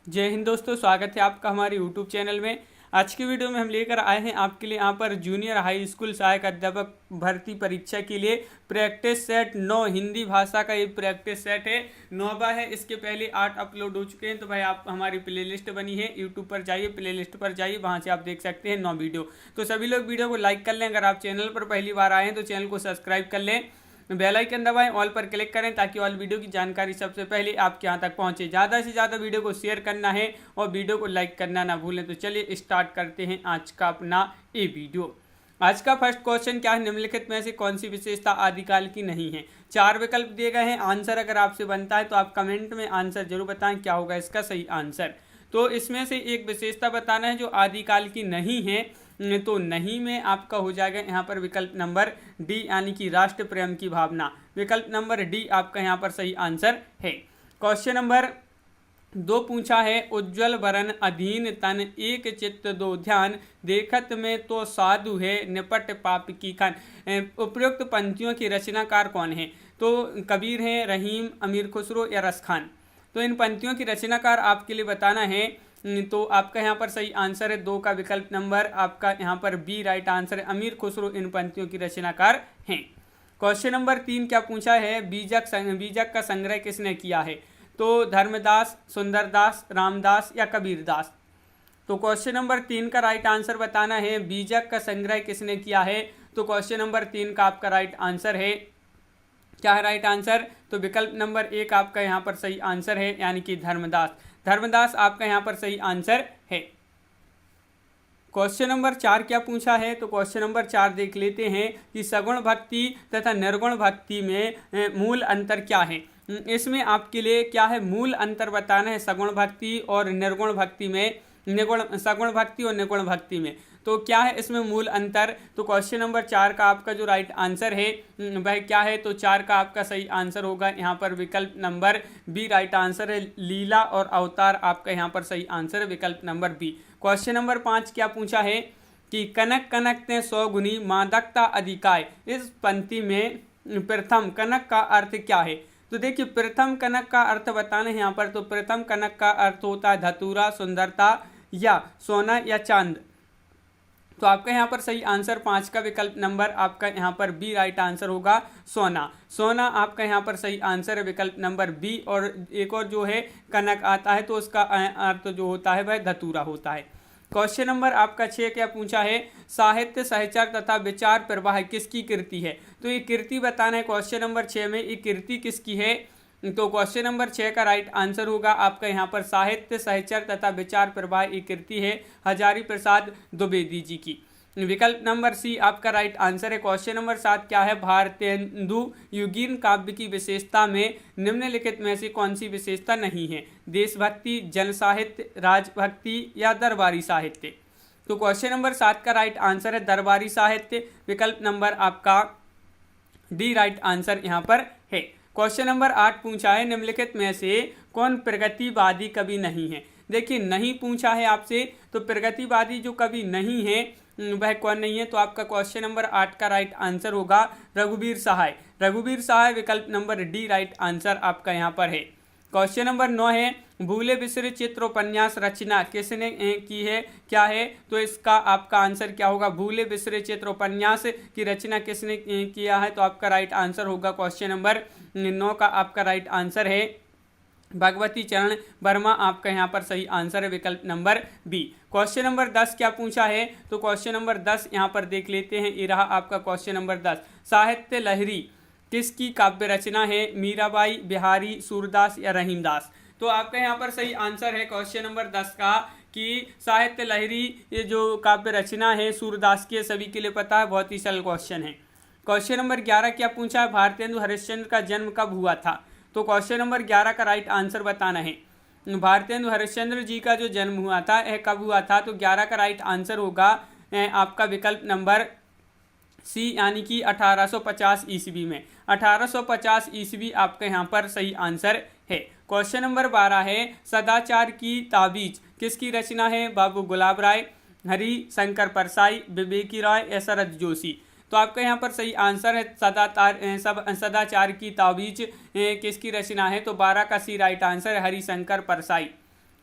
जय हिंद दोस्तों, स्वागत है आपका हमारे यूट्यूब चैनल में। आज की वीडियो में हम लेकर आए हैं आपके लिए यहाँ पर जूनियर हाई स्कूल सहायक अध्यापक भर्ती परीक्षा के लिए प्रैक्टिस सेट 9 हिंदी भाषा का ये प्रैक्टिस सेट है। 9वां है। इसके पहले 8 अपलोड हो चुके हैं। तो भाई आप हमारी प्लेलिस्ट बनी है, यूट्यूब पर जाइए, प्लेलिस्ट पर जाइए, वहाँ से आप देख सकते हैं 9 वीडियो। तो सभी लोग वीडियो को लाइक कर लें। अगर आप चैनल पर पहली बार आए हैं तो चैनल को सब्सक्राइब कर लें, बेल आइकन दबाएं, ऑल पर क्लिक करें ताकि ऑल वीडियो की जानकारी सबसे पहले आपके यहाँ तक पहुँचे। ज़्यादा से ज़्यादा वीडियो को शेयर करना है और वीडियो को लाइक करना ना भूलें। तो चलिए स्टार्ट करते हैं आज का अपना ये वीडियो। आज का फर्स्ट क्वेश्चन क्या है, निम्नलिखित में से कौन सी विशेषता आदिकाल की नहीं है। 4 विकल्प दिए गए हैं। आंसर अगर आपसे बनता है तो आप कमेंट में आंसर जरूर बताएं क्या होगा इसका सही आंसर। तो इसमें से एक विशेषता बताना है जो आदिकाल की नहीं है। तो नहीं में आपका हो जाएगा यहाँ पर विकल्प नंबर डी, यानी कि राष्ट्र प्रेम की भावना। विकल्प नंबर डी आपका यहाँ पर सही आंसर है। क्वेश्चन नंबर 2 पूछा है, उज्ज्वल वरन अधीन तन एक चित्त दो ध्यान देखत में तो साधु है निपट पाप की खान। उपयुक्त पंक्तियों की रचनाकार कौन है। तो कबीर हैं, रहीम, अमीर खुसरो या रस खान। तो इन पंक्तियों की रचनाकार आपके लिए बताना है। तो आपका यहाँ पर सही आंसर है 2 का विकल्प नंबर आपका यहाँ पर बी राइट आंसर है। अमीर खुसरो इन पंक्तियों की रचनाकार हैं। क्वेश्चन नंबर 3 क्या पूछा है, बीजक का संग्रह किसने किया है। तो धर्मदास, सुंदरदास, रामदास या कबीरदास। तो क्वेश्चन नंबर 3 का राइट आंसर बताना है, बीजक का संग्रह किसने किया है। तो क्वेश्चन नंबर 3 का आपका राइट आंसर है, क्या है राइट आंसर। तो विकल्प नंबर 1 आपका यहाँ पर सही आंसर है, यानी कि धर्मदास। धर्मदास आपका यहाँ पर सही आंसर है। क्वेश्चन नंबर 4 क्या पूछा है। तो क्वेश्चन नंबर 4 देख लेते हैं कि सगुण भक्ति तथा निर्गुण भक्ति में मूल अंतर क्या है। इसमें आपके लिए क्या है, मूल अंतर बताना है सगुण भक्ति और निर्गुण भक्ति में, सगुण भक्ति और निर्गुण भक्ति में। तो क्या है इसमें मूल अंतर। तो क्वेश्चन नंबर 4 का आपका जो राइट आंसर है वह क्या है। तो 4 का आपका सही आंसर होगा यहाँ पर विकल्प नंबर बी राइट आंसर है। लीला और अवतार आपका यहाँ पर सही आंसर है, विकल्प नंबर बी। क्वेश्चन नंबर 5 क्या पूछा है कि कनक कनक ते 100 गुनी मादकता अधिकाय। इस पंक्ति में प्रथम कनक का अर्थ क्या है। तो देखिए प्रथम कनक का अर्थ बताना है यहाँ पर। तो प्रथम कनक का अर्थ होता है धतूरा, सुंदरता या सोना या चांद। तो आपका यहाँ पर सही आंसर 5 का विकल्प नंबर आपका यहाँ पर बी राइट आंसर होगा, सोना। सोना आपका यहाँ पर सही आंसर है, विकल्प नंबर बी। और एक और जो है कनक आता है तो उसका अर्थ जो होता है वह धतूरा होता है। क्वेश्चन नंबर आपका 6 क्या पूछा है, साहित्य सहचर तथा विचार प्रवाह किसकी कृति है। तो ये कृति बताना है क्वेश्चन नंबर 6 में, ये कृति किसकी है। तो क्वेश्चन नंबर 6 का राइट आंसर होगा आपका यहाँ पर साहित्य सहचर तथा विचार प्रवाह ये कृति है हजारी प्रसाद द्विवेदी जी की। विकल्प नंबर सी आपका राइट आंसर है। क्वेश्चन नंबर 7 क्या है, भारतेंदु युगीन काव्य की विशेषता में निम्नलिखित में से कौन सी विशेषता नहीं है। देशभक्ति, जन साहित्य, राजभक्ति या दरबारी साहित्य। तो क्वेश्चन नंबर 7 का राइट आंसर है दरबारी साहित्य। विकल्प नंबर आपका डी राइट आंसर यहाँ पर है। क्वेश्चन नंबर 8 पूछा है, निम्नलिखित में से कौन प्रगतिवादी कवि नहीं है। देखिए नहीं पूछा है आपसे, तो प्रगतिवादी जो कवि नहीं है वह कौन नहीं है। तो आपका क्वेश्चन नंबर 8 का राइट आंसर होगा रघुवीर सहाय। रघुवीर सहाय विकल्प नंबर डी राइट आंसर आपका यहाँ पर है। क्वेश्चन नंबर 9 है, भूले बिसरे चित्र उपन्यास रचना किसने की है, क्या है। तो इसका आपका आंसर क्या होगा, भूले बिसरे चित्र उपन्यास की रचना किसने किया है। तो आपका राइट आंसर होगा क्वेश्चन नंबर 9 का आपका राइट आंसर है भगवती चरण वर्मा। आपका यहाँ पर सही आंसर है, विकल्प नंबर बी। क्वेश्चन नंबर 10 क्या पूछा है। तो क्वेश्चन नंबर 10 यहाँ पर देख लेते हैं, ये रहा आपका क्वेश्चन नंबर 10। साहित्य लहरी किसकी काव्य रचना है, मीराबाई, बिहारी, सूरदास या रहीमदास। तो आपका यहाँ पर सही आंसर है क्वेश्चन नंबर 10 का कि साहित्य लहरी ये जो काव्य रचना है सूरदास की, सभी के लिए पता है, बहुत ही सरल क्वेश्चन है। क्वेश्चन नंबर 11 क्या पूछा है, भारतेंदु हरिश्चंद्र का जन्म कब हुआ था। तो क्वेश्चन नंबर 11 का राइट आंसर बताना है, भारतेंदु हरिश्चंद्र जी का जो जन्म हुआ था यह कब हुआ था। तो 11 का राइट आंसर होगा आपका विकल्प नंबर सी, यानी कि 1850 ईस्वी में। 1850 ईस्वी आपका यहाँ पर सही आंसर है। क्वेश्चन नंबर 12 है, सदाचार की ताबीज किसकी रचना है, बाबू गुलाब राय, हरि शंकर परसाई, विवेकी राय या शरद जोशी। तो आपका यहाँ पर सही आंसर है सदाचार की ताबीज किसकी रचना है। तो 12 का सी राइट आंसर है हरिशंकर परसाई।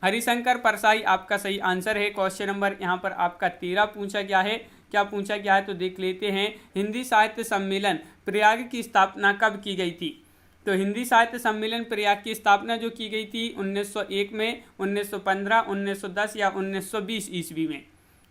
हरिशंकर परसाई आपका सही आंसर है। क्वेश्चन नंबर यहाँ पर आपका 13 पूछा गया है। क्या पूछा गया है तो देख लेते हैं। हिंदी साहित्य सम्मेलन प्रयाग की स्थापना कब की गई थी? तो हिंदी साहित्य सम्मेलन प्रयाग की स्थापना जो की गई थी 1901 में, 1915, 1910 या 1920 ईस्वी में।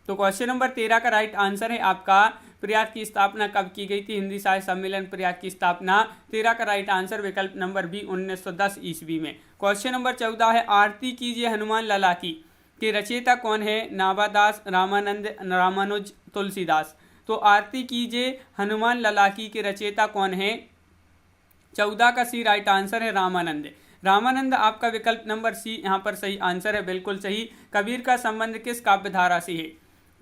तो क्वेश्चन नंबर 13 का राइट आंसर है आपका प्रयाग की स्थापना कब की गई थी? हिंदी साहित्य सम्मेलन प्रयाग की स्थापना 13 का राइट आंसर विकल्प नंबर बी 1910 ईस्वी में। क्वेश्चन नंबर 14 है आरती कीजिए हनुमान लला की के रचयिता कौन है? नाभादास, रामानंद, रामानुज, तुलसीदास। तो आरती कीजिए हनुमान लला की के रचयिता कौन है? 14 का सी राइट आंसर है रामानंद। रामानंद आपका विकल्प नंबर सी यहाँ पर सही आंसर है, बिल्कुल सही। कबीर का संबंध किस काव्य धारा से है?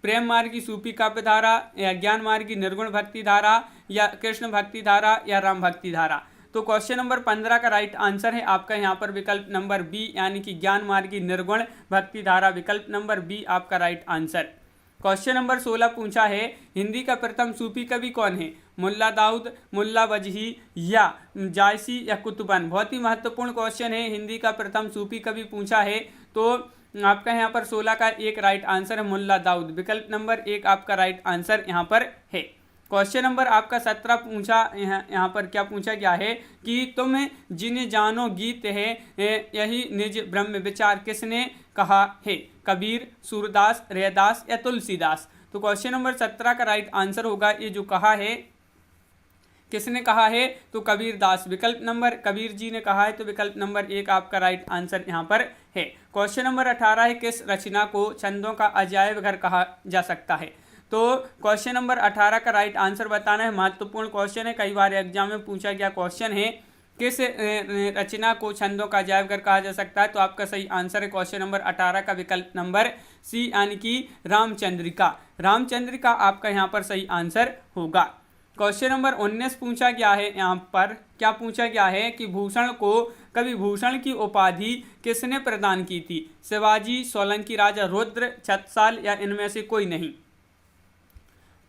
प्रेम मार्गी सूफी काव्य धारा, या ज्ञान मार्गी निर्गुण भक्ति धारा, या कृष्ण भक्ति धारा, या राम भक्ति धारा। तो क्वेश्चन नंबर 15 का राइट आंसर है आपका यहाँ पर विकल्प नंबर बी, यानी कि ज्ञान मार्गी निर्गुण भक्ति धारा, विकल्प नंबर बी आपका राइट आंसर। क्वेश्चन नंबर 16 पूछा है हिंदी का प्रथम सूफी कवि कौन है? मुल्ला दाऊद, मुल्ला वजही, या जायसी, या कुतुबन। बहुत ही महत्वपूर्ण क्वेश्चन है। हिंदी का प्रथम सूफी कवि पूछा है तो आपका यहाँ पर 16 का एक राइट आंसर है मुल्ला दाऊद, विकल्प नंबर 1 आपका राइट आंसर यहाँ पर है। क्वेश्चन नंबर आपका 17 पूछा, यहाँ पर क्या पूछा गया है कि तुम जिन जानो गीत है यही निज ब्रह्म विचार किसने कहा है? कबीर, सूरदास, रैदास, या तुलसीदास। तो क्वेश्चन नंबर 17 का राइट आंसर होगा ये जो कहा है, किसने कहा है? तो कबीर दास, विकल्प नंबर कबीर जी ने कहा है, तो विकल्प नंबर 1 आपका राइट आंसर यहाँ पर है। क्वेश्चन नंबर 18 है किस रचना को छंदों का अजायब घर कहा जा सकता है? तो क्वेश्चन नंबर 18 का राइट आंसर बताना है। महत्वपूर्ण क्वेश्चन है, कई बार एग्जाम में पूछा गया क्वेश्चन है। किस रचना को छंदों का अजायब घर कहा जा सकता है? तो आपका सही आंसर है क्वेश्चन नंबर 18 का विकल्प नंबर सी, यानी कि रामचंद्रिका। रामचंद्रिका आपका यहाँ पर सही आंसर होगा। क्वेश्चन नंबर 19 पूछा गया है। यहाँ पर क्या पूछा गया है कि भूषण को कवि भूषण की उपाधि किसने प्रदान की थी? शिवाजी, सोलंकी राजा रुद्र, छत्रसाल, या इनमें से कोई नहीं।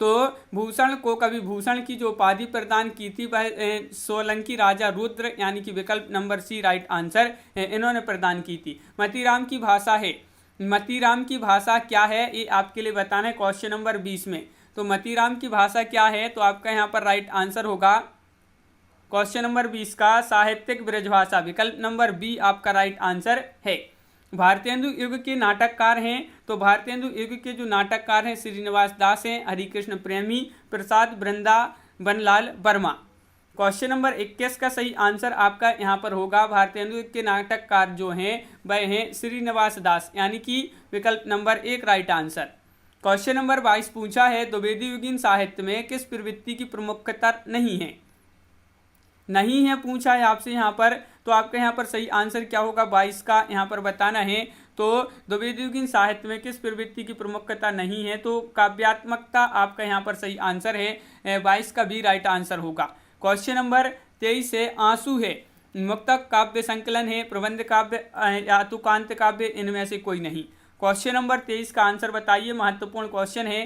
तो भूषण को कवि भूषण की जो उपाधि प्रदान की थी वह सोलंकी राजा रुद्र, यानी कि विकल्प नंबर सी राइट आंसर है, इन्होंने प्रदान की थी। मतीराम की भाषा है, मतीराम की भाषा क्या है ये आपके लिए बताना है क्वेश्चन नंबर 20 में। तो मतीराम की भाषा क्या है? तो आपका यहाँ पर राइट आंसर होगा क्वेश्चन नंबर 20 का साहित्यिक ब्रजभाषा, विकल्प नंबर बी आपका राइट आंसर है। भारतेंदु युग के नाटककार हैं, तो भारतेंदु युग के जो नाटककार हैं श्रीनिवास दास हैं, हरिकृष्ण प्रेमी, प्रसाद वृंदावनलाल वर्मा। क्वेश्चन नंबर 21 का सही आंसर आपका यहाँ पर होगा भारतेंदु युग के नाटककार जो हैं वह हैं श्रीनिवास दास, यानी कि विकल्प number 1 right answer. Question number 22 पूछा है द्विवेदी युगीन साहित्य में किस प्रवृत्ति की प्रमुखता नहीं है? नहीं है पूछा है आपसे यहाँ पर, तो आपका यहाँ पर सही आंसर क्या होगा 22 का यहाँ पर बताना है। तो द्विवेदी युगीन साहित्य में किस प्रवृत्ति की प्रमुखता नहीं है? तो काव्यात्मकता आपका यहाँ पर सही आंसर है, 22 का भी राइट आंसर होगा। क्वेश्चन नंबर 23 है आंसू है, मुक्तक काव्य संकलन है, प्रबंध काव्य या तुकांत काव्य, इनमें से कोई नहीं। क्वेश्चन नंबर 23 का आंसर बताइए। महत्वपूर्ण क्वेश्चन है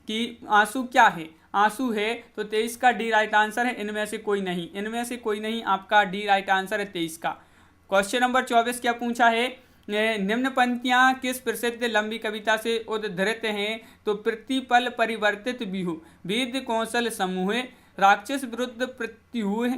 कि आंसू क्या है? आंसू है, तो 23 का डी राइट आंसर है, इनमें से कोई नहीं, इनमें से कोई नहीं, आपका डी राइट आंसर है 23 का। क्वेश्चन नंबर 24 क्या पूछा है? निम्न पंक्तियां किस प्रसिद्ध लंबी कविता से उद्धृत हैं? तो प्रतिपल परिवर्तित बिहु, वेद कौशल समूह, राक्षस विरुद्ध प्रत्युह,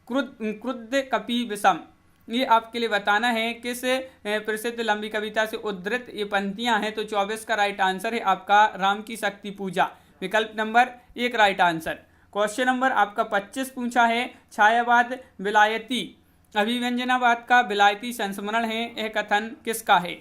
क्रुद्ध कपि विषम। ये आपके लिए बताना है किस प्रसिद्ध लंबी कविता से उद्धृत ये पंक्तियां हैं। तो 24 का राइट आंसर है आपका राम की शक्ति पूजा, विकल्प number 1 right answer. Question number आपका 25 पूछा है छायावाद विलायती अभिव्यंजनावाद का विलायती संस्मरण है, यह कथन किसका है?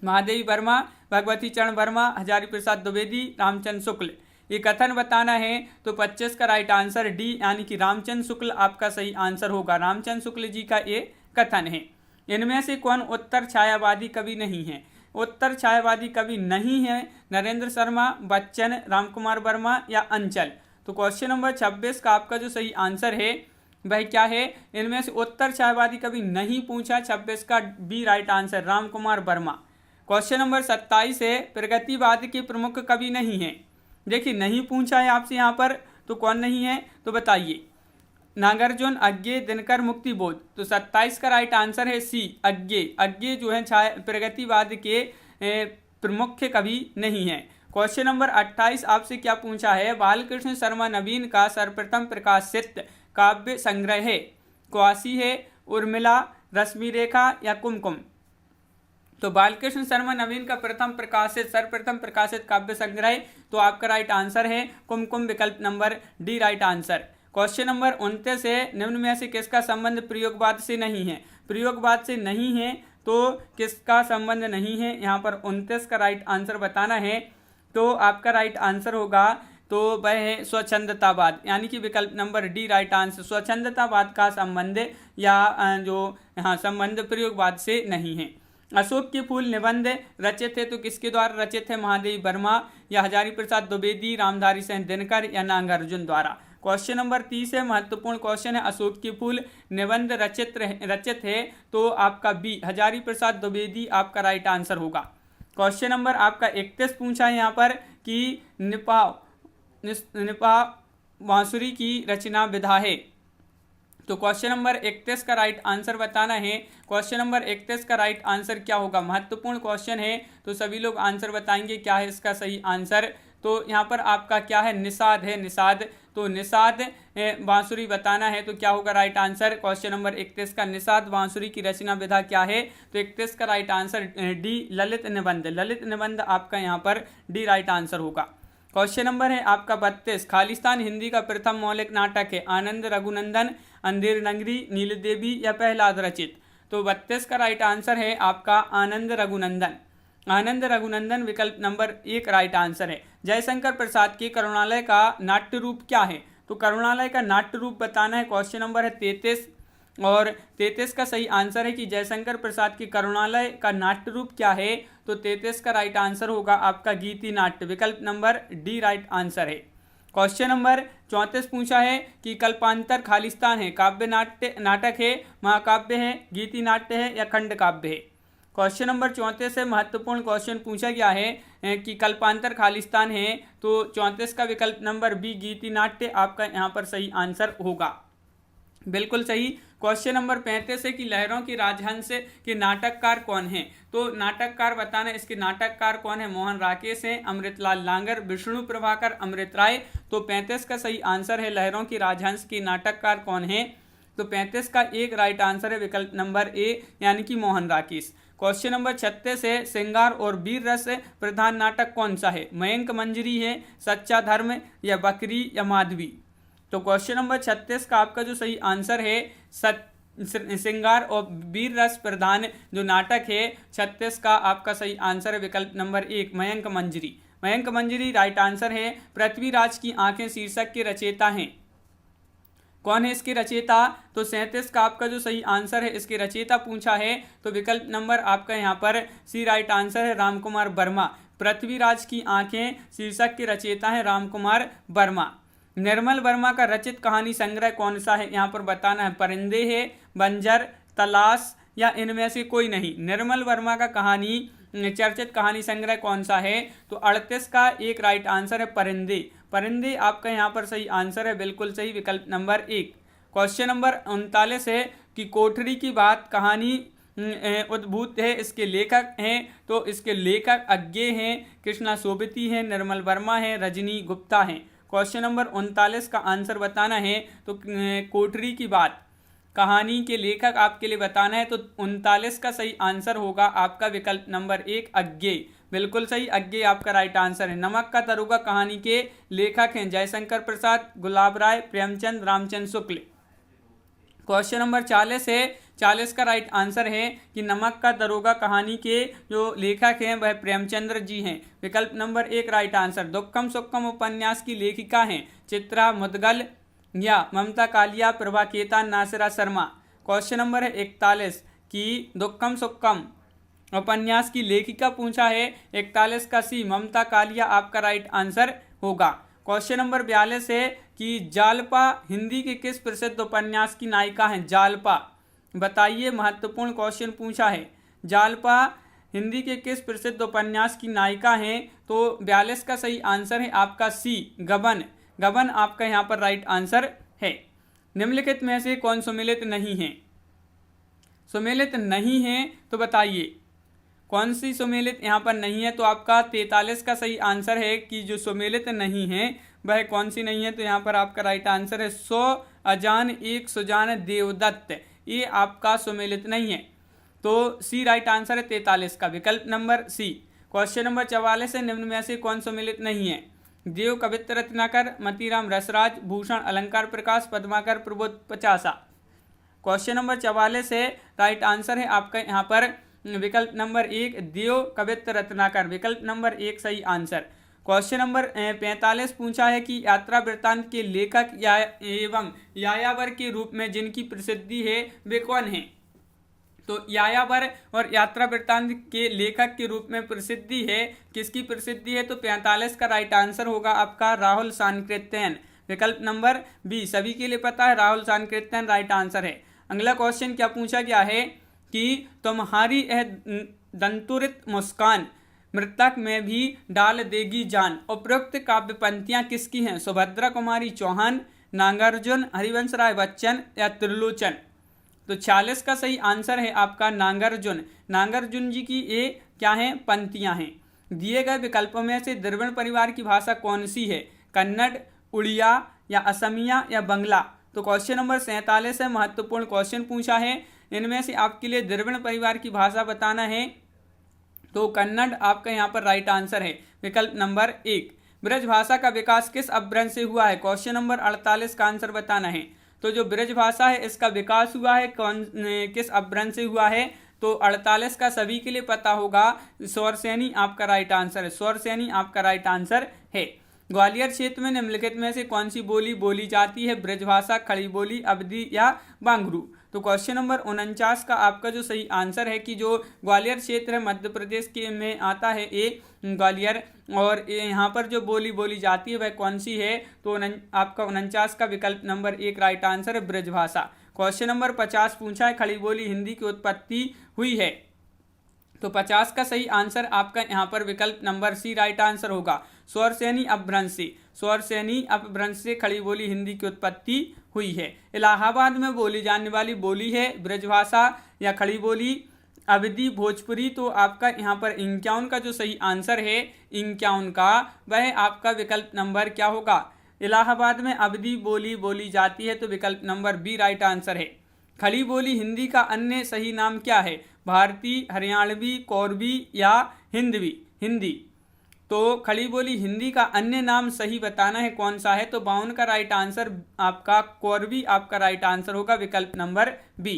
महादेवी वर्मा, भगवती चरण वर्मा, हजारी प्रसाद द्विवेदी, रामचंद्र शुक्ल। ये कथन बताना है, तो 25 का राइट आंसर डी, यानी कि रामचंद्र शुक्ल आपका सही आंसर होगा। रामचंद्र शुक्ल जी का ये कथन है। इनमें से कौन उत्तर छायावादी कवि नहीं है? उत्तर छायावादी कवि नहीं है नरेंद्र शर्मा, बच्चन, रामकुमार वर्मा, या अंचल। तो क्वेश्चन नंबर 26 का आपका जो सही आंसर है वह क्या है? इनमें से उत्तर छायावादी कवि नहीं पूछा, 26 का B right answer Ramkumar Verma. Question number 27 है प्रगतिवाद के प्रमुख कवि नहीं है। देखिए नहीं पूछा है आपसे यहाँ पर, तो कौन नहीं है तो बताइए। नागार्जुन, अज्ञे, दिनकर, मुक्तिबोध। तो 27 का राइट आंसर है सी, अज्ञे। अज्ञे जो है प्रगतिवाद के प्रमुख कवि नहीं है। क्वेश्चन नंबर 28 आपसे क्या पूछा है, बालकृष्ण शर्मा नवीन का सर्वप्रथम प्रकाशित काव्य संग्रह है, क्वासी है, उर्मिला, रश्मि रेखा या कुमकुम। तो बालकृष्ण शर्मा नवीन का सर्वप्रथम प्रकाशित काव्य संग्रह, तो आपका राइट आंसर है कुमकुम, विकल्प number D right answer. Question number 29 है, निम्न में से किसका संबंध प्रयोगवाद से नहीं है। प्रयोगवाद से नहीं है तो किसका संबंध नहीं है, यहाँ पर 29 का राइट आंसर बताना है। तो आपका राइट आंसर होगा तो वह है स्वच्छंदतावाद, यानी कि विकल्प नंबर डी राइट आंसर। स्वच्छंदतावाद का संबंध संबंध प्रयोगवाद से नहीं है। अशोक के फूल निबंध रचित है तो किसके द्वारा रचित है, महादेवी वर्मा या हजारी प्रसाद द्विवेदी, रामधारी सिंह दिनकर या नागार्जुन द्वारा। क्वेश्चन नंबर 30 है, महत्वपूर्ण क्वेश्चन है, अशोक के फूल निबंध रचित है तो आपका बी हजारी प्रसाद द्विवेदी आपका राइट आंसर होगा। क्वेश्चन नंबर आपका 31 पूछा है यहाँ पर कि निपा बांसुरी की रचना विधा है। तो क्वेश्चन नंबर 31 का राइट आंसर बताना है। क्वेश्चन नंबर 31 का राइट आंसर क्या होगा, महत्वपूर्ण क्वेश्चन है तो सभी लोग आंसर बताएंगे क्या है इसका सही आंसर। तो यहाँ पर आपका क्या है, निषाद है, निषाद। तो निषाद बांसुरी बताना है तो क्या होगा राइट आंसर। क्वेश्चन नंबर 31 का निषाद बांसुरी की रचना विधा क्या है, तो 31 का राइट आंसर डी ललित निबंध। ललित निबंध आपका यहाँ पर डी राइट आंसर होगा। क्वेश्चन नंबर है आपका 32, खालिस्तान हिंदी का प्रथम मौलिक नाटक है, आनंद रघुनंदन, अंधेर नगरी, नीलदेवी या प्रहलाद रचित। तो 32 का राइट आंसर है आपका आनंद रघुनंदन। आनंद रघुनंदन विकल्प नंबर 1 राइट आंसर है। जयशंकर प्रसाद के करुणालय का नाट्य रूप क्या है, तो करुणालय का नाट्य रूप बताना है। क्वेश्चन नंबर है 33 और 33 का सही आंसर है कि जयशंकर प्रसाद की करुणालय का नाट्य रूप क्या है, तो 33 का राइट आंसर होगा आपका गीति नाट्य, विकल्प नंबर डी राइट आंसर है। क्वेश्चन नंबर 34 पूछा है कि कल्पांतर खालिस्तान है, काव्य नाटक है, महाकाव्य है, गीति नाट्य है या खंड काव्य है। क्वेश्चन नंबर 34 से महत्वपूर्ण क्वेश्चन पूछा गया है कि कल्पांतर खालिस्तान है, तो 34 का विकल्प नंबर बी गीति नाट्य आपका यहाँ पर सही आंसर होगा, बिल्कुल सही। क्वेश्चन नंबर 35 है कि लहरों की राजहंस के नाटककार कौन है, तो नाटककार बताना है, इसके नाटककार कौन है, मोहन राकेश हैं, अमृतलाल लांगर, विष्णु प्रभाकर, अमृत राय। तो 35 का सही आंसर है लहरों की राजहंस के नाटककार कौन है, तो 35 का एक राइट आंसर है विकल्प नंबर ए यानी कि मोहन राकेश। क्वेश्चन नंबर 36 है, श्रृंगार और वीर रस प्रधान नाटक कौन सा है, मयंक मंजरी है, सच्चा धर्म या बकरी या माधवी। तो क्वेश्चन नंबर 36 का आपका जो सही आंसर है श्रृंगार और वीर रस प्रधान जो नाटक है 36 का आपका सही आंसर है विकल्प नंबर 1 मयंक मंजरी। मयंक मंजरी राइट आंसर है। पृथ्वीराज की आंखें शीर्षक के रचयिता हैं, कौन है इसके रचयिता, तो 37 का आपका जो सही आंसर है इसके रचयिता पूछा है, तो विकल्प नंबर आपका यहाँ पर सी राइट आंसर है रामकुमार वर्मा। पृथ्वीराज की आंखें शीर्षक के रचयिता है रामकुमार वर्मा। निर्मल वर्मा का रचित कहानी संग्रह कौन सा है, यहाँ पर बताना है, परिंदे है, बंजर, तलाश या इनमें से कोई नहीं। निर्मल वर्मा का चर्चित कहानी संग्रह कौन सा है, तो 38 का एक राइट आंसर है परिंदे। परिंदे आपका यहाँ पर सही आंसर है, बिल्कुल सही, विकल्प नंबर 1। क्वेश्चन नंबर 39 है कि कोठरी की बात कहानी उद्भूत है, इसके लेखक हैं, तो इसके लेखक अज्ञे हैं, कृष्णा सोबती है, निर्मल वर्मा है, रजनी गुप्ता है। क्वेश्चन नंबर 39 का आंसर बताना है, तो कोठरी की बात कहानी के लेखक आपके लिए बताना है, तो 39 का सही आंसर होगा आपका विकल्प नंबर 1 अज्ञे, बिल्कुल सही, अज्ञे आपका राइट आंसर है। नमक का दरोगा कहानी के लेखक हैं जयशंकर प्रसाद, गुलाब राय, प्रेमचंद, रामचंद्र शुक्ल। क्वेश्चन नंबर 40 है, 40 का राइट आंसर है कि नमक का दरोगा कहानी के जो लेखक हैं वह प्रेमचंद्र जी हैं, विकल्प नंबर 1 राइट आंसर। दुक्कम सुक्कम उपन्यास की लेखिका हैं चित्रा मुदगल या ममता कालिया, प्रभा केतान, नासिरा शर्मा। क्वेश्चन नंबर है 41 कि दुक्कम सुक्कम उपन्यास की लेखिका पूछा है, 41 का सी ममता कालिया आपका राइट आंसर होगा। क्वेश्चन नंबर 42 है कि जालपा हिंदी के किस प्रसिद्ध उपन्यास की नायिका हैं, जालपा बताइए, महत्वपूर्ण क्वेश्चन पूछा है। जालपा हिंदी के किस प्रसिद्ध उपन्यास की नायिका हैं, तो 42 का सही आंसर है आपका सी गबन। गबन आपका यहाँ पर राइट आंसर है। निम्नलिखित में से कौन सुमेलित नहीं है? सुमेलित नहीं है तो बताइए कौन सी सुमेलित यहाँ पर नहीं है। तो आपका 43 का सही आंसर है कि जो सुमेलित नहीं है वह कौन सी नहीं है। तो यहाँ पर आपका राइट आंसर है 100 अजान एक सुजान देवदत्त, ये आपका सुमेलित नहीं है। तो सी राइट आंसर है 43 का, विकल्प नंबर सी। क्वेश्चन नंबर 44 है, निम्न में से कौन सुमेलित नहीं है? देव कवित्र रत्नाकर, मतीराम रसराज, भूषण अलंकार प्रकाश, पद्माकर प्रबोध पचासा। क्वेश्चन नंबर 44 है, राइट आंसर है आपका यहाँ पर विकल्प नंबर 1 देव कवित्र रत्नाकर, विकल्प नंबर 1 सही आंसर। क्वेश्चन नंबर 45 पूछा है कि यात्रा वृत्तांत के लेखक एवं यायावर के रूप में जिनकी प्रसिद्धि है वे कौन हैं? तो यायावर और यात्रा वृत्तांत के लेखक के रूप में प्रसिद्धि है, किसकी प्रसिद्धि है? तो 45 का राइट आंसर होगा आपका राहुल सांकृत्यन, विकल्प नंबर बी। सभी के लिए पता है राहुल सांकृत्यन राइट आंसर है। अगला क्वेश्चन क्या पूछा गया है कि तुम्हारी यह दंतुरित मुस्कान मृतक में भी डाल देगी जान, उपरोक्त काव्य पंक्तियां किसकी हैं? सुभद्रा कुमारी चौहान, नागार्जुन, हरिवंश राय बच्चन या त्रिलोचन। तो 46 का सही आंसर है आपका नागार्जुन। नागार्जुन जी की ये क्या है? पंक्तियां हैं। दिए गए विकल्पों में से द्रविड़ परिवार की भाषा कौन सी है? कन्नड़, उड़िया या असमिया या बंगला। तो क्वेश्चन नंबर 47 है, महत्वपूर्ण क्वेश्चन पूछा है। इनमें से आपके लिए द्रविड़ परिवार की भाषा बताना है, तो कन्नड़ आपका यहाँ पर राइट आंसर है, विकल्प नंबर 1। ब्रज भाषा का विकास किस अपभ्रंश से हुआ है? क्वेश्चन नंबर 48 का आंसर बताना है। तो जो ब्रज भाषा है इसका विकास हुआ है किस अपभ्रंश से हुआ है? तो 48 का सभी के लिए पता होगा, स्वरसेनी आपका राइट आंसर है, स्वरसेनी आपका राइट आंसर है। ग्वालियर क्षेत्र में निम्नलिखित में से कौन सी बोली बोली जाती है? ब्रजभाषा, खड़ी बोली, अवधी या बांगरू। तो क्वेश्चन नंबर 49 का आपका जो सही आंसर है कि जो ग्वालियर क्षेत्र है मध्य प्रदेश के में आता है ये ग्वालियर, और यहाँ पर जो बोली बोली जाती है वह कौन सी है? तो आपका 49 का विकल्प नंबर 1 राइट आंसर है, ब्रजभाषा। क्वेश्चन नंबर 50 पूछा है, खड़ी बोली हिंदी की उत्पत्ति हुई है। तो 50 का सही आंसर आपका यहाँ पर विकल्प नंबर सी राइट आंसर होगा, स्वरसेनी अपभ्रंश से। स्वरसेनी अपभ्रंश से खड़ी बोली हिंदी की उत्पत्ति हुई है। इलाहाबाद में बोली जाने वाली बोली है ब्रजभाषा या खड़ी बोली, अवधी, भोजपुरी। तो आपका यहाँ पर 51 का जो सही आंसर है 51 का, वह आपका विकल्प नंबर क्या होगा? इलाहाबाद में अवधी बोली बोली जाती है, तो विकल्प नंबर बी राइट आंसर है। खड़ी बोली हिंदी का अन्य सही नाम क्या है? भारतीय, हरियाणवी, कौरवी या हिंदवी। हिंदी। तो खड़ी बोली हिंदी का अन्य नाम सही बताना है कौन सा है? तो 52 का राइट आंसर आपका कौरवी आपका राइट आंसर होगा, विकल्प नंबर बी।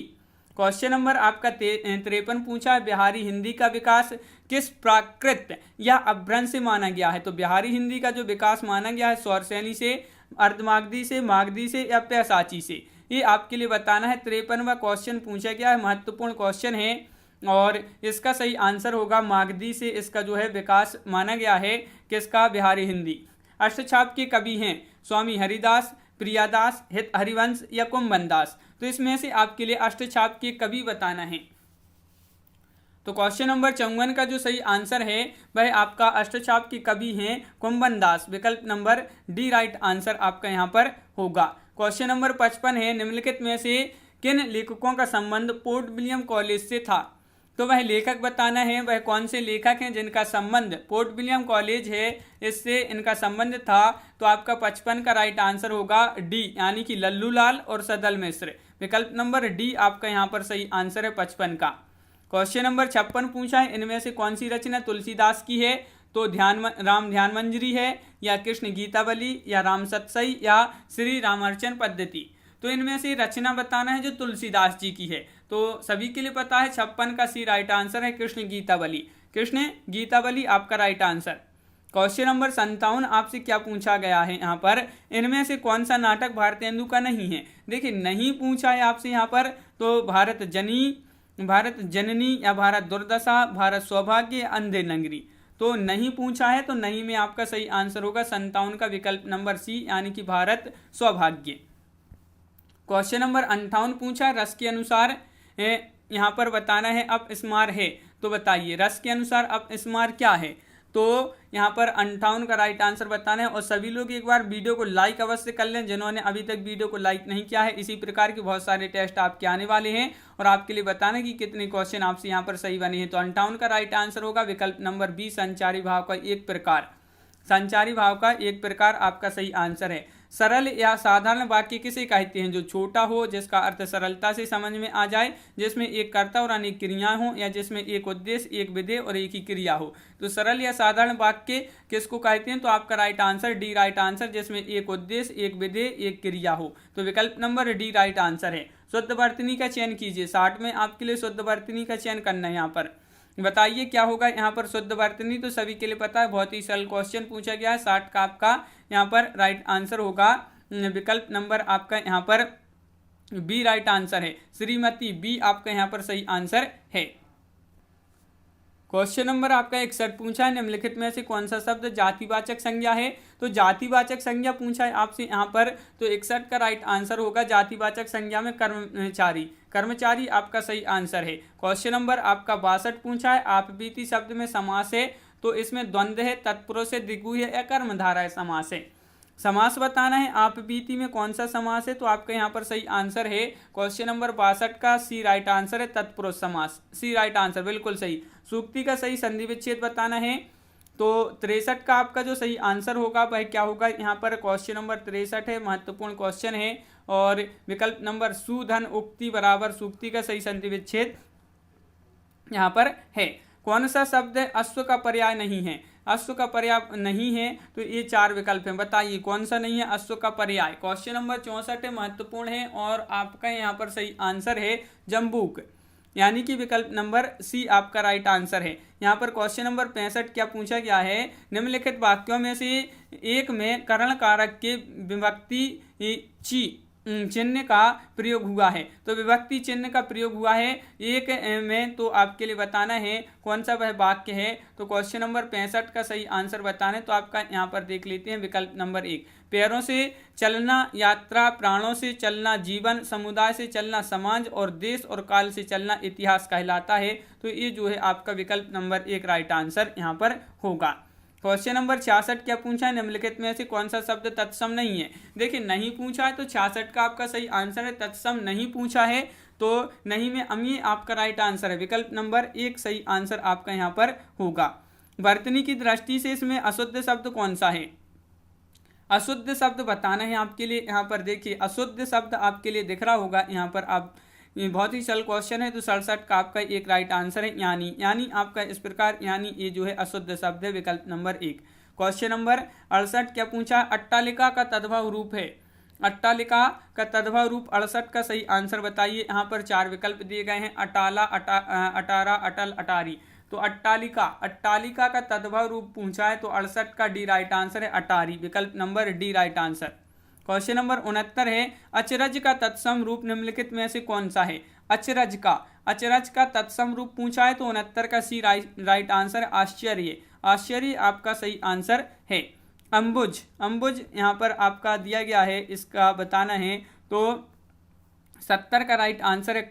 क्वेश्चन नंबर आपका 53 पूछा है, बिहारी हिंदी का विकास किस प्राकृत या अपभ्रंश से माना गया है? तो बिहारी हिंदी का जो विकास माना गया है स्वरसेनी से, अर्धमागधी से, मागधी से या पैसाची से, ये आपके लिए बताना है। 53वां क्वेश्चन पूछा गया है, महत्वपूर्ण क्वेश्चन है और इसका सही आंसर होगा मागधी से इसका जो है विकास माना गया है। किसका? बिहारी हिंदी। अष्टछाप के कवि हैं स्वामी हरिदास, प्रियादास, हित हरिवंश या कुंभन दास। तो इसमें से आपके लिए अष्टछाप के कवि बताना है। तो क्वेश्चन नंबर 54 का जो सही आंसर है वह आपका अष्टछाप के कवि हैं कुंभन दास, विकल्प नंबर डी राइट आंसर आपका यहाँ पर होगा। क्वेश्चन नंबर 55 है, निम्नलिखित में से किन लेखकों का संबंध पोर्ट विलियम कॉलेज से था? तो वह लेखक बताना है, वह कौन से लेखक हैं जिनका संबंध पोर्ट विलियम कॉलेज है इससे इनका संबंध था। तो आपका 55 का राइट आंसर होगा डी, यानी कि लल्लू लाल और सदल मिश्र, विकल्प नंबर डी आपका यहाँ पर सही आंसर है 55 का। क्वेश्चन नंबर 56 पूछा है, इनमें से कौन सी रचना तुलसीदास की है? तो राम ध्यान मंजरी है या कृष्ण गीतावली या राम सतसई या श्री रामार्चन पद्धति। तो इनमें से रचना बताना है जो तुलसीदास जी की है। तो सभी के लिए पता है 56 का सी राइट आंसर है कृष्ण गीतावली। कृष्ण गीतावली आपका राइट आंसर। क्वेश्चन नंबर 57 आपसे क्या पूछा गया है यहाँ पर, इनमें से कौन सा नाटक भारतेंदु का नहीं है? देखिए नहीं पूछा है आपसे यहाँ पर, तो भारत जननी या भारत दुर्दशा, भारत सौभाग्य, अंधे नगरी। तो नहीं पूछा है, तो नहीं में आपका सही आंसर होगा 57 का विकल्प नंबर सी, यानी कि भारत सौभाग्य। क्वेश्चन नंबर 58 पूछा, रस के अनुसार यहाँ पर बताना है अपस्मार है। तो बताइए रस के अनुसार अपस्मार क्या है? तो यहाँ पर 58 का राइट आंसर बताना है। और सभी लोग एक बार वीडियो को लाइक अवश्य कर लें जिन्होंने अभी तक वीडियो को लाइक नहीं किया है। इसी प्रकार के बहुत सारे टेस्ट आपके आने वाले हैं और आपके लिए बताना कि कितने क्वेश्चन आपसे यहाँ पर सही बने हैं। तो 58 का राइट आंसर होगा विकल्प नंबर बी, संचारी भाव का एक प्रकार। संचारी भाव का एक प्रकार आपका सही आंसर है। सरल या साधारण वाक्य किसे कहते हैं? जो छोटा हो, जिसका अर्थ सरलता से समझ में आ जाए, जिसमें एक कर्ता और अनेक क्रियाएं हो, या जिसमें एक उद्देश्य, एक विधेय और एक ही क्रिया हो। तो सरल या साधारण वाक्य किसको कहते हैं? तो आपका right answer D right answer, जिसमें एक उद्देश्य, एक विधेय, एक क्रिया हो। तो विकल्प नंबर डी राइट आंसर है। शुद्ध वर्तनी का चयन कीजिए। 60 में आपके लिए शुद्ध वर्तनी का चयन करना है। यहाँ पर बताइए क्या होगा यहाँ पर शुद्ध वर्तनी। तो सभी के लिए पता है, बहुत ही सरल क्वेश्चन पूछा गया है। 60 का आपका यहाँ पर राइट आंसर होगा विकल्प नंबर आपका यहाँ पर बी राइट आंसर है। श्रीमती बी आपका यहाँ पर सही आंसर है। क्वेश्चन नंबर आपका 61 पूछा है, निम्नलिखित में से कौन सा शब्द जातिवाचक संज्ञा है? तो जातिवाचक संज्ञा पूछा है आपसे यहाँ पर, तो 61 का राइट आंसर होगा जातिवाचक संज्ञा में कर्मचारी। कर्मचारी आपका सही आंसर है। क्वेश्चन नंबर आपका 62 पूछा है, आप बीती शब्द में समास है, तो इसमें द्वंद्व है, तत्पुरुष है, द्विगु है या कर्मधारा है समास है। समास बताना है। आप बीती में कौन सा समास है? तो आपका यहाँ पर सही आंसर है क्वेश्चन नंबर 62 का सी राइट आंसर है, तत्पुरुष समास। सी राइट आंसर बिल्कुल सही। सूक्ति का सही संधि विच्छेद बताना है। तो 63 का आपका जो सही आंसर होगा वह क्या होगा? यहाँ पर क्वेश्चन नंबर 63 है, महत्वपूर्ण क्वेश्चन है। और विकल्प नंबर सुधन उक्ति बराबर सूक्ति का सही संधि विच्छेद यहाँ पर है। कौन सा शब्द अश्व का पर्याय नहीं है? अश्व का पर्याय नहीं है, तो ये 4 विकल्प हैं। बताइए कौन सा नहीं है अश्व का पर्याय? क्वेश्चन नंबर 64 महत्वपूर्ण है और आपका यहाँ पर सही आंसर है जम्बूक, यानी कि विकल्प नंबर सी आपका राइट आंसर है। यहाँ पर क्वेश्चन नंबर 65 क्या पूछा गया है? निम्नलिखित वाक्यों में से एक में करण कारक के विभक्ति ची चिन्ह का प्रयोग हुआ है। तो विभक्ति चिन्ह का प्रयोग हुआ है एक में, तो आपके लिए बताना है कौन सा वह वाक्य है। तो क्वेश्चन नंबर 65 का सही आंसर बताना है। तो आपका यहाँ पर देख लेते हैं विकल्प नंबर 1, पैरों से चलना यात्रा, प्राणों से चलना जीवन, समुदाय से चलना समाज और देश और काल से चलना इतिहास कहलाता है। तो ये जो है आपका विकल्प नंबर 1 राइट आंसर यहाँ पर होगा। क्वेश्चन नंबर 66 क्या पूछा है? निम्नलिखित में से कौन सा शब्द तत्सम नहीं है? देखिए नहीं पूछा है, तो 66 का आपका सही आंसर है तत्सम नहीं पूछा है, तो नहीं में अमीय आपका राइट आंसर है। विकल्प नंबर 1 सही आंसर आपका यहाँ पर होगा। वर्तनी की दृष्टि से इसमें अशुद्ध शब्द कौन सा है? अशुद्ध शब्द बताना है आपके लिए। यहाँ पर देखिए अशुद्ध शब्द आपके लिए दिख रहा होगा यहाँ पर। आप ये बहुत ही सरल क्वेश्चन है। तो 67 का आपका एक राइट आंसर है यानी आपका इस प्रकार, यानी ये जो है अशुद्ध शब्द है विकल्प नंबर 1। क्वेश्चन नंबर 68 क्या पूछा? अट्टालिका का तद्भव रूप है। अट्टालिका का तद्भव रूप 68 का सही आंसर बताइए। यहाँ पर 4 विकल्प दिए गए हैं, अटाला, अटारा, अटल, अटारी। तो अट्टालिका का तद्भव रूप पूछा है, तो 68 का डी राइट आंसर है अटारी, विकल्प number D right answer. Question number 69 है, अचरज का तत्सम रूप निम्नलिखित में से कौन सा है? अचरज का तत्सम रूप पूछा है, तो 69 का सी राइट आंसर आश्चर्य। आश्चर्य आपका सही आंसर है। अंबुज यहाँ पर आपका दिया गया है, इसका बताना है। तो 70 का राइट आंसर है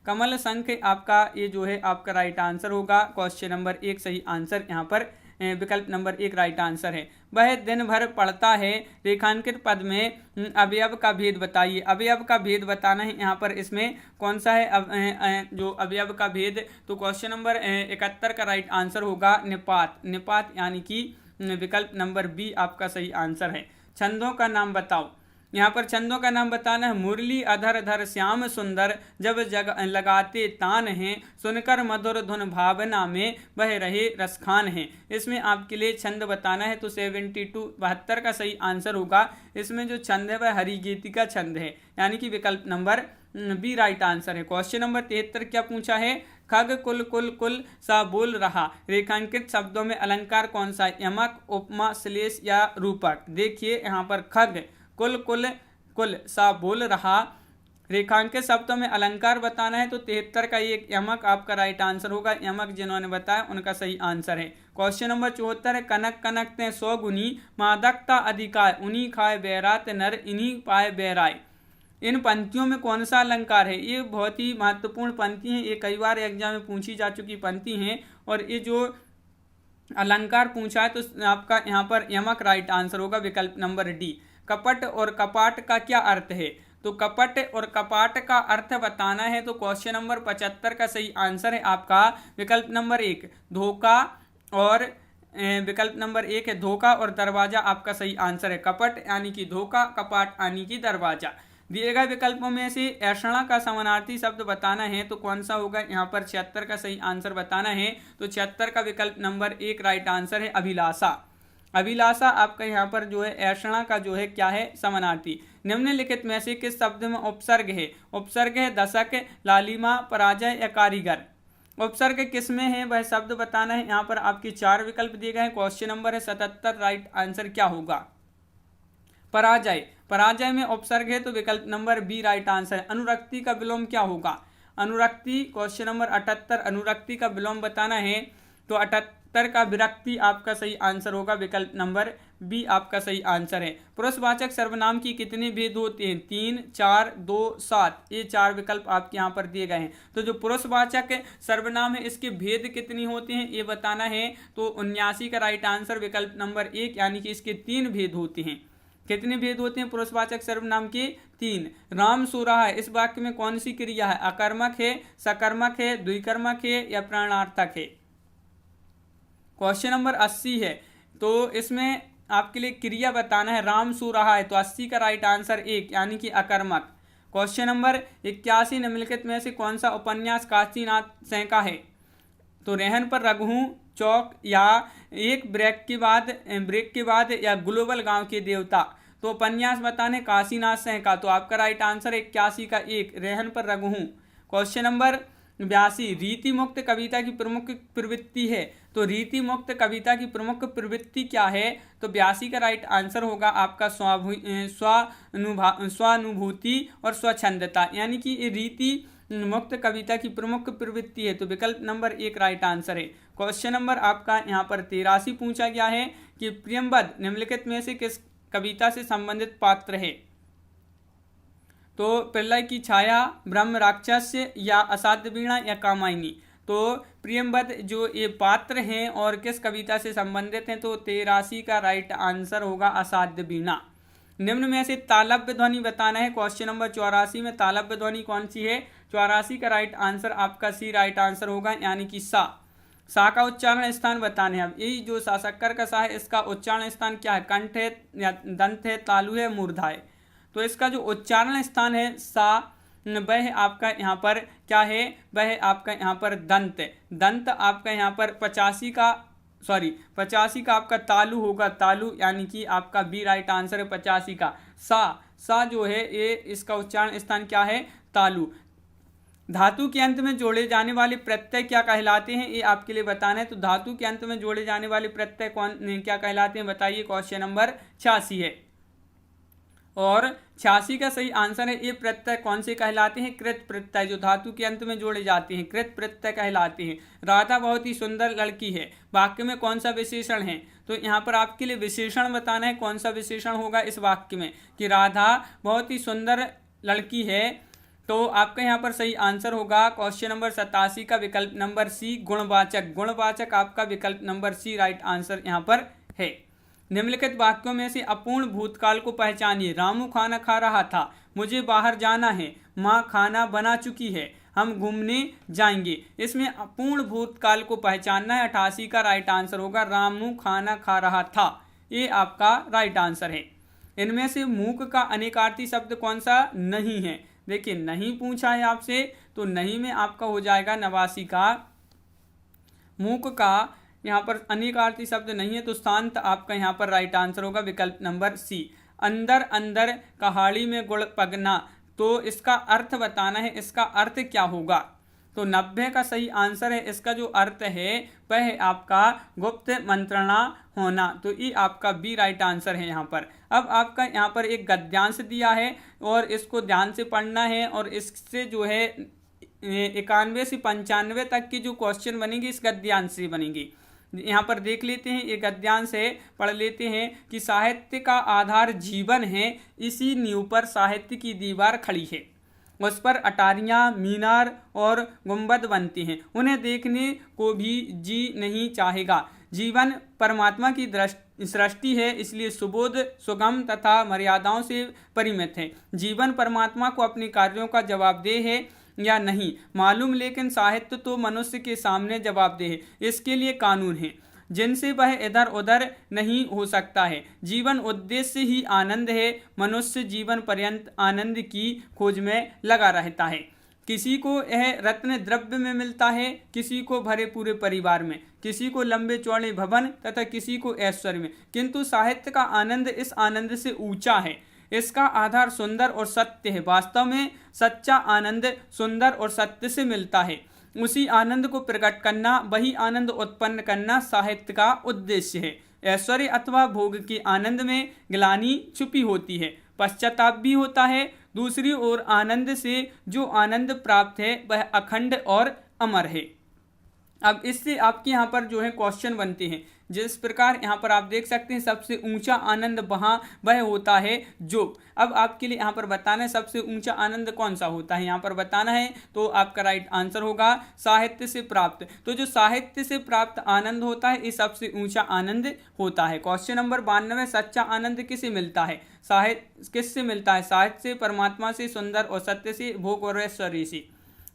कमल शंख आपका ये जो है आपका राइट आंसर होगा। क्वेश्चन नंबर 1 सही आंसर यहाँ पर विकल्प नंबर 1 राइट आंसर है। वह दिन भर पढ़ता है, रेखांकित पद में अवयव का भेद बताइए। अवयव का भेद बताना है यहाँ पर, इसमें कौन सा है जो अवयव का भेद? तो क्वेश्चन नंबर 71 का राइट आंसर होगा निपात, यानी कि विकल्प नंबर बी आपका सही आंसर है। छंदों का नाम बताओ। यहाँ पर छंदों का नाम बताना है। मुरली अधर धर श्याम सुंदर, जब जग लगाते तान हैं, सुनकर मधुर धुन भावना में बह रहे रसखान हैं। इसमें आपके लिए छंद बताना है। तो 72 का सही आंसर होगा। इसमें जो छंद है वह हरिगीतिका छंद है, यानी कि विकल्प नंबर बी राइट आंसर है। क्वेश्चन नंबर 73 क्या पूछा है? खग कुल कुल कुल सा बोल रहा, रेखांकित शब्दों में अलंकार कौन सा है? यमक, उपमा, श्लेष या रूपक। देखिए यहाँ पर खग कुल कुल कुल सा बोल रहा, रेखांकित शब्दों में अलंकार बताना है। तो 73 का एक यमक आपका राइट आंसर होगा। यमक जिन्होंने बताया उनका सही आंसर है। क्वेश्चन नंबर 74 है, कनक कनकते 100 गुनी, मादकता अधिकाय, उन्हीं खाए बैरात नर, इन्हीं पाए बैराय। इन पंक्तियों में कौन सा अलंकार है? ये बहुत ही महत्वपूर्ण पंक्ति हैं, ये कई बार एग्जाम में पूछी जा चुकी पंक्ति हैं। और ये जो अलंकार पूछा है तो आपका यहाँ पर यमक राइट आंसर होगा, विकल्प नंबर डी। कपट और कपाट का क्या अर्थ है? तो कपट और कपाट का अर्थ बताना है तो क्वेश्चन नंबर 75 का सही आंसर है आपका विकल्प नंबर 1 धोखा, और विकल्प नंबर 1 है धोखा और दरवाजा आपका सही आंसर है। कपट यानी कि धोखा, कपाट यानी कि दरवाजा। दिए गए विकल्पों में से ऐषणा का समानार्थी शब्द बताना है तो कौन सा होगा? यहाँ पर 76 का सही आंसर बताना है तो 76 का विकल्प नंबर 1 राइट आंसर है अभिलाषा। अभिलाषा आपका यहाँ पर जो है ऐषणा का जो है क्या है? समानार्थी। निम्नलिखित में से किस शब्द में उपसर्ग है? उपसर्ग है दशक, लालिमा, पराजय या कारीगर। उपसर्ग किस में है वह शब्द बताना है। यहाँ पर आपके 4 विकल्प दिए गए हैं। क्वेश्चन नंबर है 77 राइट आंसर क्या होगा? पराजय। पराजय में उपसर्ग है तो विकल्प नंबर बी राइट आंसर है। अनुरक्ति का विलोम क्या होगा? अनुरक्ति क्वेश्चन नंबर 78 अनुरक्ति का विलोम बताना है तो 78 का विरक्ति आपका सही आंसर होगा, विकल्प नंबर बी आपका सही आंसर है। पुरुषवाचक सर्वनाम की कितने भेद होते हैं? 3, 4, 2, 7। ये 4 विकल्प आपके यहाँ पर दिए गए हैं। तो जो पुरुषवाचक सर्वनाम है इसके भेद कितनी होते हैं ये बताना है तो 79 का राइट आंसर विकल्प नंबर 1, यानी कि इसके 3 भेद होते हैं। कितने भेद होते हैं पुरुषवाचक सर्वनाम के? 3। राम सो रहा है, इस वाक्य में कौन सी क्रिया है? अकर्मक है, सकर्मक है, द्विकर्मक है या प्राणार्थक है? क्वेश्चन नंबर 80 है तो इसमें आपके लिए क्रिया बताना है। राम सो रहा है तो 80 का राइट आंसर 1, यानी कि अकर्मक। क्वेश्चन नंबर 81 निम्नलिखित में से कौन सा उपन्यास काशीनाथ सेन का है? तो रेहन पर रघु, चौक या एक ब्रेक के बाद या ग्लोबल गांव के देवता। तो उपन्यास बताने काशीनाथ सेन का, तो आपका राइट आंसर 81 का 1 रेहन पर रघु। क्वेश्चन नंबर 82 रीति मुक्त कविता की प्रमुख प्रवृत्ति है, तो रीति मुक्त कविता की प्रमुख प्रवृत्ति क्या है? तो 82 का राइट आंसर होगा आपका स्वानुभूति और स्वच्छंदता, यानी कि रीति मुक्त कविता की प्रमुख प्रवृत्ति है तो विकल्प नंबर 1 राइट आंसर है। क्वेश्चन नंबर आपका यहाँ पर 83 पूछा गया है कि प्रियंबद निम्नलिखित में से किस कविता से संबंधित पात्र है? तो प्रलय की छाया, ब्रह्म राक्षस या असाध्य वीणा या कामायनी। तो प्रियंबद जो ये पात्र हैं और किस कविता से संबंधित हैं? तो 83 का राइट आंसर होगा असाध्य वीणा। निम्न में से तालव्य ध्वनि बताना है। क्वेश्चन नंबर 84 में तालव्य ध्वनि कौन सी है? 84 का राइट आंसर आपका सी राइट आंसर होगा, यानी कि सा। सा का उच्चारण स्थान बताने हैं। अब यही जो सा शक्कर का सा है इसका उच्चारण स्थान क्या है? कंठ है या दंत है, तालु है, मूर्धा है। तो इसका जो उच्चारण स्थान है सा वह आपका यहाँ पर क्या है? वह आपका यहाँ पर दंत है। दंत आपका यहाँ पर 85 का आपका तालु होगा, तालु, यानी कि आपका बी राइट आंसर है 85 का। सा जो है ये इसका उच्चारण स्थान क्या है? तालु। धातु के अंत में जोड़े जाने वाले प्रत्यय क्या कहलाते हैं? ये आपके लिए बताना है। तो धातु के अंत में जोड़े जाने वाले प्रत्यय क्या कहलाते हैं बताइए। क्वेश्चन नंबर 86 है और 86 का सही आंसर है ये प्रत्यय कौन से कहलाते हैं? कृत प्रत्यय, जो धातु के अंत में जोड़े जाते हैं कृत प्रत्यय कहलाते हैं। राधा बहुत ही सुंदर लड़की है, वाक्य में कौन सा विशेषण है? तो यहाँ पर आपके लिए विशेषण बताना है। कौन सा विशेषण होगा इस वाक्य में कि राधा बहुत ही सुंदर लड़की है? तो आपका यहाँ पर सही आंसर होगा क्वेश्चन नंबर 87 का विकल्प नंबर सी गुणवाचक। गुणवाचक आपका विकल्प नंबर सी राइट आंसर यहाँ पर है। निम्नलिखित वाक्यों में से अपूर्ण भूतकाल को पहचानिए। रामू खाना खा रहा था, मुझे बाहर जाना है, माँ खाना बना चुकी है, हम घूमने जाएंगे। इसमें अपूर्ण भूतकाल को पहचानना है। 88 का राइट आंसर होगा रामू खाना खा रहा था, ये आपका राइट आंसर है। इनमें से मूक का अनेकार्थी शब्द कौन सा नहीं है? देखिए नहीं पूछा है आपसे तो नहीं में आपका हो जाएगा 89 का। मूक का यहाँ पर अनेकार्थी शब्द नहीं है तो शांत आपका यहाँ पर राइट आंसर होगा, विकल्प नंबर सी। अंदर अंदर कहाड़ी में गुड़ पगना, तो इसका अर्थ बताना है। इसका अर्थ क्या होगा? तो 90 का सही आंसर है। इसका जो अर्थ है वह आपका गुप्त मंत्रणा होना, तो ये आपका बी राइट आंसर है यहाँ पर। अब आपका यहाँ पर एक गद्यांश दिया है और इसको ध्यान से पढ़ना है और इससे जो है 91 से 95 तक की जो क्वेश्चन बनेंगे इस गद्यांश से बनेंगी। यहाँ पर देख लेते हैं, ये गद्यांश है, पढ़ लेते हैं कि साहित्य का आधार जीवन है, इसी नींव पर साहित्य की दीवार खड़ी है, उस पर अटारियाँ, मीनार और गुंबद बनते हैं, उन्हें देखने को भी जी नहीं चाहेगा। जीवन परमात्मा की सृष्टि है, इसलिए सुबोध, सुगम तथा मर्यादाओं से परिमित है। जीवन परमात्मा को अपने कार्यों का जवाबदेह है या नहीं मालूम, लेकिन साहित्य तो मनुष्य के सामने जवाबदेह है। इसके लिए कानून है जिनसे वह इधर उधर नहीं हो सकता है। जीवन उद्देश्य ही आनंद है। मनुष्य जीवन पर्यंत आनंद की खोज में लगा रहता है। किसी को यह रत्न द्रव्य में मिलता है, किसी को भरे पूरे परिवार में, किसी को लंबे चौड़े भवन तथा किसी को ऐश्वर्य में, किंतु साहित्य का आनंद इस आनंद से ऊंचा है। इसका आधार सुंदर और सत्य है। वास्तव में सच्चा आनंद सुंदर और सत्य से मिलता है। उसी आनंद को प्रकट करना, वही आनंद उत्पन्न करना साहित्य का उद्देश्य है। ऐश्वर्य अथवा भोग के आनंद में ग्लानि छुपी होती है, पश्चाताप भी होता है। दूसरी ओर आनंद से जो आनंद प्राप्त है वह अखंड और अमर है। अब इससे आपके यहाँ पर जो है क्वेश्चन बनते हैं। जिस प्रकार यहाँ पर आप देख सकते हैं, सबसे ऊंचा आनंद वह होता है जो। अब आपके लिए यहाँ पर बताना है सबसे ऊंचा आनंद कौन सा होता है, यहाँ पर बताना है। तो आपका राइट आंसर होगा साहित्य से प्राप्त। तो जो साहित्य से प्राप्त आनंद होता है, ये सबसे ऊंचा आनंद होता है। क्वेश्चन नंबर 92, सच्चा आनंद किसे मिलता है? साहित्य किससे मिलता है? साहित्य से, परमात्मा से, सुंदर और सत्य से, भोग और ऐश्वर्य से।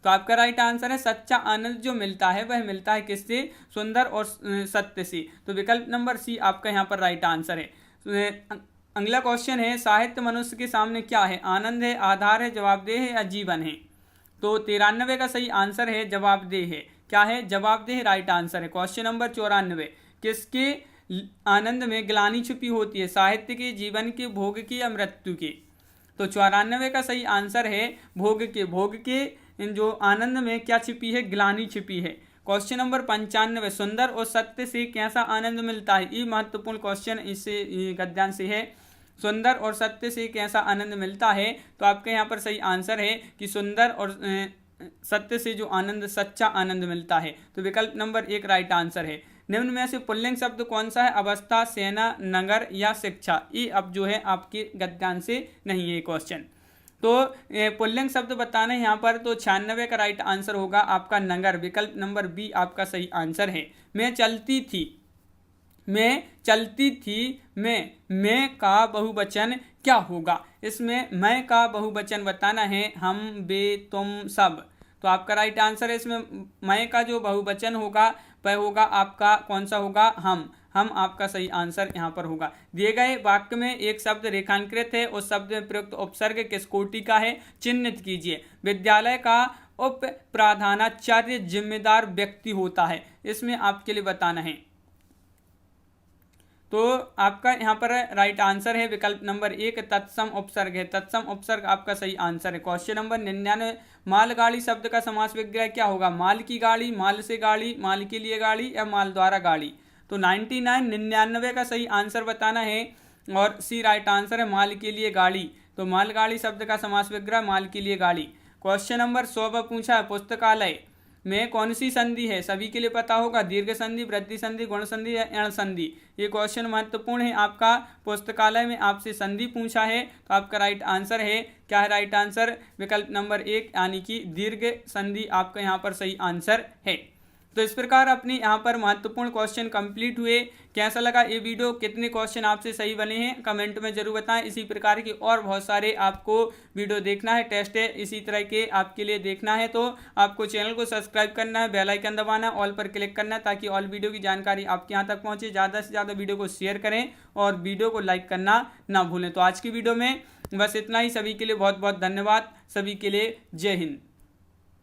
तो आपका राइट आंसर है सच्चा आनंद जो मिलता है वह मिलता है किससे? सुंदर और सत्य से। तो विकल्प नंबर सी आपका यहाँ पर राइट आंसर है। अगला क्वेश्चन है, साहित्य मनुष्य के सामने क्या है? आनंद है, आधार है, जवाबदेह है या जीवन है? तो 93 का सही आंसर है जवाबदेह है। क्या है? जवाबदेह राइट आंसर है। क्वेश्चन नंबर 94, किसके आनंद में ग्लानि छुपी होती है? साहित्य के, जीवन के, भोग के या मृत्यु के? तो 94 का सही आंसर है भोग के। भोग के इन जो आनंद में क्या छिपी है? ग्लानि छिपी है। क्वेश्चन नंबर 95, सुंदर और सत्य से कैसा आनंद मिलता है? ये महत्वपूर्ण क्वेश्चन इससे गद्यांश से है। सुंदर और सत्य से कैसा आनंद मिलता है? तो आपके यहाँ पर सही आंसर है कि सुंदर और सत्य से जो आनंद, सच्चा आनंद मिलता है। तो विकल्प नंबर 1 राइट आंसर है। निम्न में से पुल्लिंग शब्द कौन सा है? अवस्था, सेना, नगर या शिक्षा? ये अब जो है आपके गद्यांश से नहीं है क्वेश्चन। तो पुल्लिंग शब्द बताना है यहाँ पर। तो 96 का राइट आंसर होगा आपका नगर। विकल्प नंबर बी आपका सही आंसर है। मैं चलती थी, मैं चलती थी, मैं का बहुवचन क्या होगा? इसमें मैं का बहुवचन बताना है हम, वे, तुम, सब। तो आपका राइट आंसर है इसमें मैं का जो बहुवचन होगा वह होगा आपका कौन सा होगा? हम आपका सही आंसर यहाँ पर होगा। दिए गए वाक्य में एक शब्द रेखांकित है, उस शब्द में प्रयुक्त उपसर्ग किस कोटि का है? चिन्हित कीजिए। विद्यालय का उप प्रधानाचार्य जिम्मेदार व्यक्ति होता है, इसमें आपके लिए बताना है। तो आपका यहाँ पर राइट आंसर है विकल्प नंबर 1 तत्सम उपसर्ग है। तत्सम उपसर्ग आपका सही आंसर है। क्वेश्चन नंबर 99, मालगाड़ी शब्द का समास विग्रह क्या होगा? माल की गाड़ी, माल से गाड़ी, माल के लिए गाड़ी या माल द्वारा गाड़ी? तो 99 का सही आंसर बताना है और सी राइट आंसर है माल के लिए गाड़ी। तो मालगाड़ी शब्द का समास विग्रह माल के लिए गाड़ी। क्वेश्चन नंबर 100 पर पूछा है, पुस्तकालय में कौन सी संधि है? सभी के लिए पता होगा, दीर्घ संधि, वृद्धि संधि, गुण संधि या एण संधि। ये क्वेश्चन महत्वपूर्ण है आपका। पुस्तकालय में आपसे संधि पूछा है, तो आपका राइट आंसर है, क्या है राइट आंसर? विकल्प नंबर 1 यानी कि दीर्घ संधि आपका यहाँ पर सही आंसर है। तो इस प्रकार अपने यहाँ पर महत्वपूर्ण क्वेश्चन कंप्लीट हुए। कैसा लगा ये वीडियो? कितने क्वेश्चन आपसे सही बने हैं कमेंट में जरूर बताएं। इसी प्रकार की और बहुत सारे आपको वीडियो देखना है, टेस्ट है इसी तरह के आपके लिए देखना है, तो आपको चैनल को सब्सक्राइब करना है, बेल आइकन दबाना, ऑल पर क्लिक करना है ताकि ऑल वीडियो की जानकारी आपके यहाँ तक पहुँचे। ज़्यादा से ज़्यादा वीडियो को शेयर करें और वीडियो को लाइक करना ना भूलें। तो आज की वीडियो में बस इतना ही। सभी के लिए बहुत बहुत धन्यवाद। सभी के लिए जय हिंद।